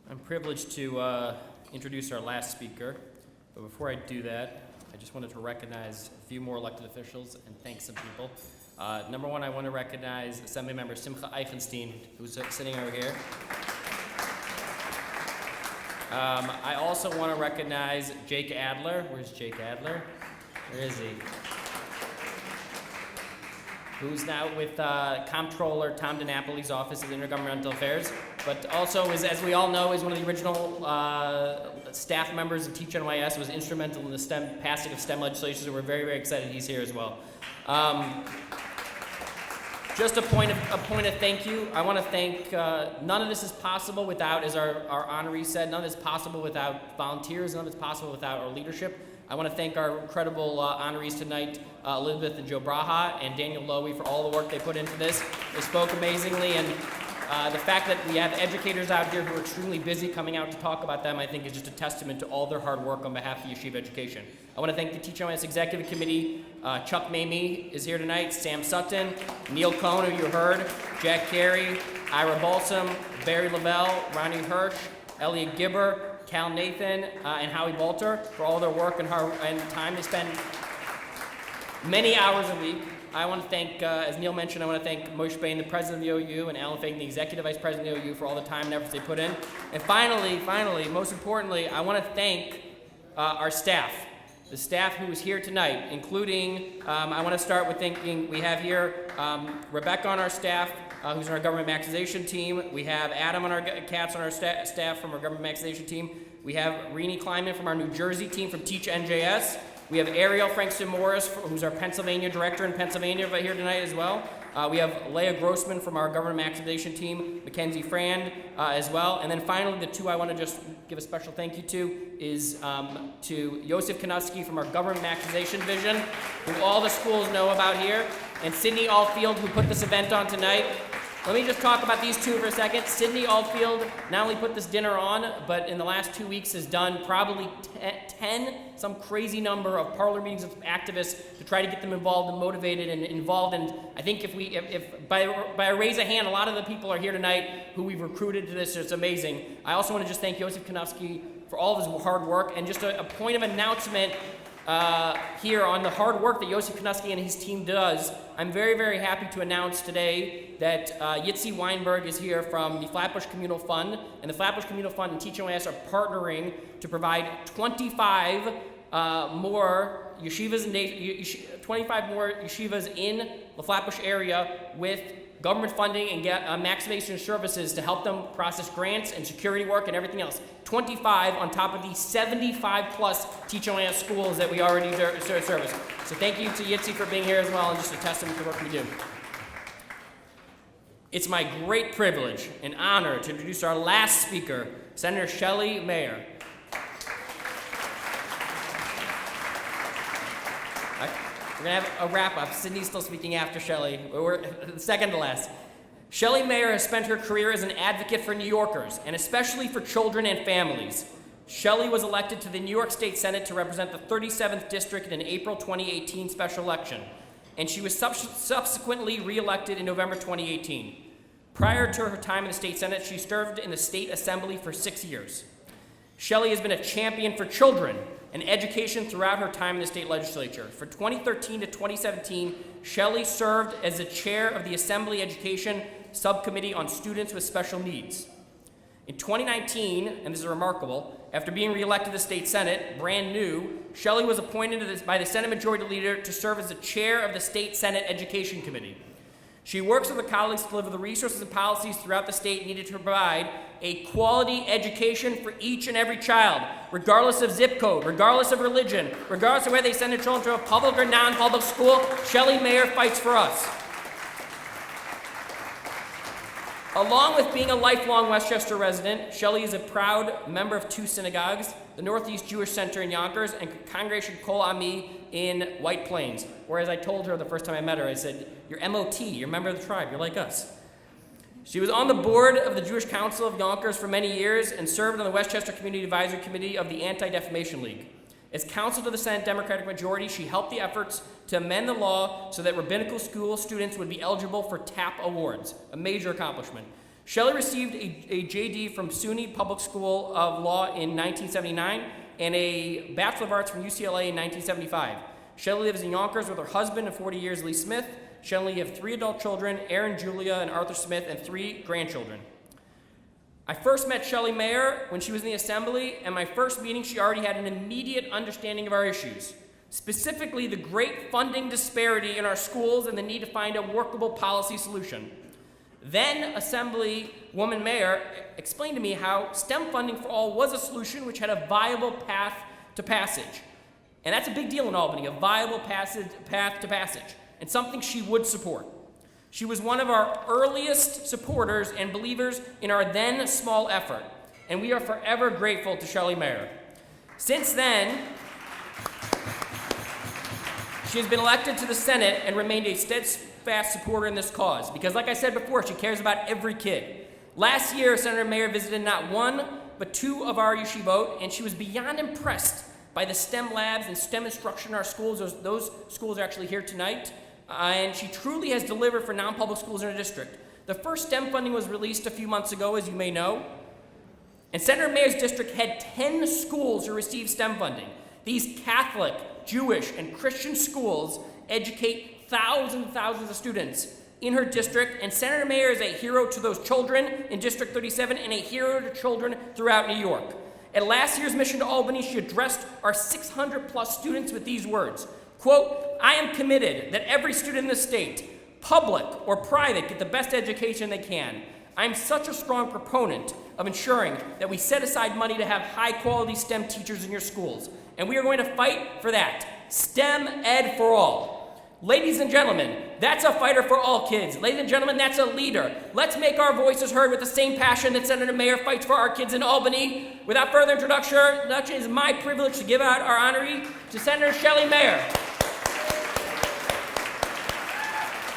I'm privileged to introduce our last speaker, but before I do that, I just wanted to recognize a few more elected officials and thank some people. Number one, I want to recognize Assemblymember Simcha Eichenstein, who's sitting over here. I also want to recognize Jake Adler. Where's Jake Adler? Where is he? Who's now with Comptroller Tom DiNapoli's Office of Intergovernmental Affairs, but also, as we all know, is one of the original staff members of Teach NYS, was instrumental in the passing of STEM legislation, so we're very, very excited he's here as well. Just a point of thank you. I want to thank, none of this is possible without, as our honoree said, none of this is possible without volunteers, none of this is possible without our leadership. I want to thank our incredible honorees tonight, Elizabeth and Joe Braha and Daniel Lowy, for all the work they put into this. They spoke amazingly, and the fact that we have educators out here who are extremely busy coming out to talk about them, I think, is just a testament to all their hard work on behalf of yeshiva education. I want to thank the Teach NYS Executive Committee. Chuck Mamie is here tonight, Sam Sutton, Neil Cohn, who you heard, Jack Carey, Ira Balsam, Barry Lavelle, Ronnie Hirsch, Elliot Gibber, Cal Nathan, and Howie Walter for all their work and time they spend many hours a week. I want to thank, as Neil mentioned, I want to thank Moshe Bain, the president of the OU, and Alan Fagan, the executive vice president of the OU, for all the time and efforts they put in. And finally, most importantly, I want to thank our staff, the staff who is here tonight, including, I want to start with thanking, we have here Rebecca on our staff, who's on our government maximization team. We have Adam on our Katz on our staff from our government maximization team. We have Rini Kleinman from our New Jersey team from Teach NJS. We have Ariel Frankston Morris, who's our Pennsylvania director in Pennsylvania, right here tonight as well. We have Leah Grossman from our government maximization team, Mackenzie Frand as well. And then finally, the two I want to just give a special thank you to is to Yosef Kanofsky from our government maximization division, who all the schools know about here, and Sydney Allfield, who put this event on tonight. Let me just talk about these two for a second. Sydney Allfield not only put this dinner on, but in the last 2 weeks has done probably 10, some crazy number of parlor meetings with activists to try to get them involved and motivated and involved. And I think if by a raise of hand, a lot of the people are here tonight who we've recruited to this, so it's amazing. I also want to just thank Yosef Kanofsky for all of his hard work, and just a point of announcement here on the hard work that Yosef Kanofsky and his team does. I'm very, very happy to announce today that Yitzi Weinberg is here from the Flatbush Communal Fund, and the Flatbush Communal Fund and Teach NYS are partnering to provide 25 more yeshivas in the Flatbush area with government funding and get maximization services to help them process grants and security work and everything else. 25 on top of the 75 plus Teach NYS schools that we already service. So thank you to Yitzi for being here as well, and just a testament to the work we do. It's my great privilege and honor to introduce our last speaker, Senator Shelley Mayer. We're going to have a wrap-up. Sydney's still speaking after Shelley. We're second to last. Shelley Mayer has spent her career as an advocate for New Yorkers, and especially for children and families. Shelley was elected to the New York State Senate to represent the 37th District in an April 2018 special election, and she was subsequently re-elected in November 2018. Prior to her time in the State Senate, she served in the State Assembly for 6 years. Shelley has been a champion for children and education throughout her time in the state legislature. For 2013 to 2017, Shelley served as the chair of the Assembly Education Subcommittee on Students with Special Needs. In 2019, and this is remarkable, after being reelected to the State Senate, brand new, Shelley was appointed by the Senate Majority Leader to serve as the chair of the State Senate Education Committee. She works with her colleagues to deliver the resources and policies throughout the state needed to provide a quality education for each and every child, regardless of zip code, regardless of religion, regardless of whether they send their children to a public or non-public school. Shelley Mayer fights for us. Along with being a lifelong Westchester resident, Shelley is a proud member of 2 synagogues, the Northeast Jewish Center in Yonkers and Congregation Kol Ami in White Plains. Whereas I told her the first time I met her, I said, "You're MOT, you're a member of the tribe, you're like us." She was on the board of the Jewish Council of Yonkers for many years and served on the Westchester Community Advisory Committee of the Anti-Defamation League. As counsel to the Senate Democratic majority, she helped the efforts to amend the law so that rabbinical school students would be eligible for TAP awards, a major accomplishment. Shelley received a JD from SUNY Public School of Law in 1979 and a Bachelor of Arts from UCLA in 1975. Shelley lives in Yonkers with her husband of 40 years, Lee Smith. Shelley have 3 adult children, Aaron, Julia, and Arthur Smith, and 3 grandchildren. I first met Shelley Mayer when she was in the Assembly, and my first meeting she already had an immediate understanding of our issues, specifically the great funding disparity in our schools and the need to find a workable policy solution. Then Assemblywoman Mayer explained to me how STEM funding for all was a solution which had a viable path to passage. And that's a big deal in Albany, a viable path to passage, and something she would support. She was one of our earliest supporters and believers in our then small effort, and we are forever grateful to Shelley Mayer. Since then, she has been elected to the Senate and remained a steadfast supporter in this cause, because like I said before, she cares about every kid. Last year, Senator Mayer visited not 1, but 2 of our yeshivot, and she was beyond impressed by the STEM labs and STEM instruction in our schools. Those schools are actually here tonight. And she truly has delivered for non-public schools in her district. The first STEM funding was released a few months ago, as you may know. And Senator Mayer's district had 10 schools who received STEM funding. These Catholic, Jewish, and Christian schools educate thousands and thousands of students in her district, and Senator Mayer is a hero to those children in District 37 and a hero to children throughout New York. At last year's mission to Albany, she addressed our 600-plus students with these words, quote, "I am committed that every student in the state, public or private, get the best education they can. I am such a strong proponent of ensuring that we set aside money to have high-quality STEM teachers in your schools, and we are going to fight for that. STEM Ed for all." Ladies and gentlemen, that's a fighter for all kids. Ladies and gentlemen, that's a leader. Let's make our voices heard with the same passion that Senator Mayer fights for our kids in Albany. Without further introduction, it is my privilege to give out our honoree to Senator Shelley Mayer.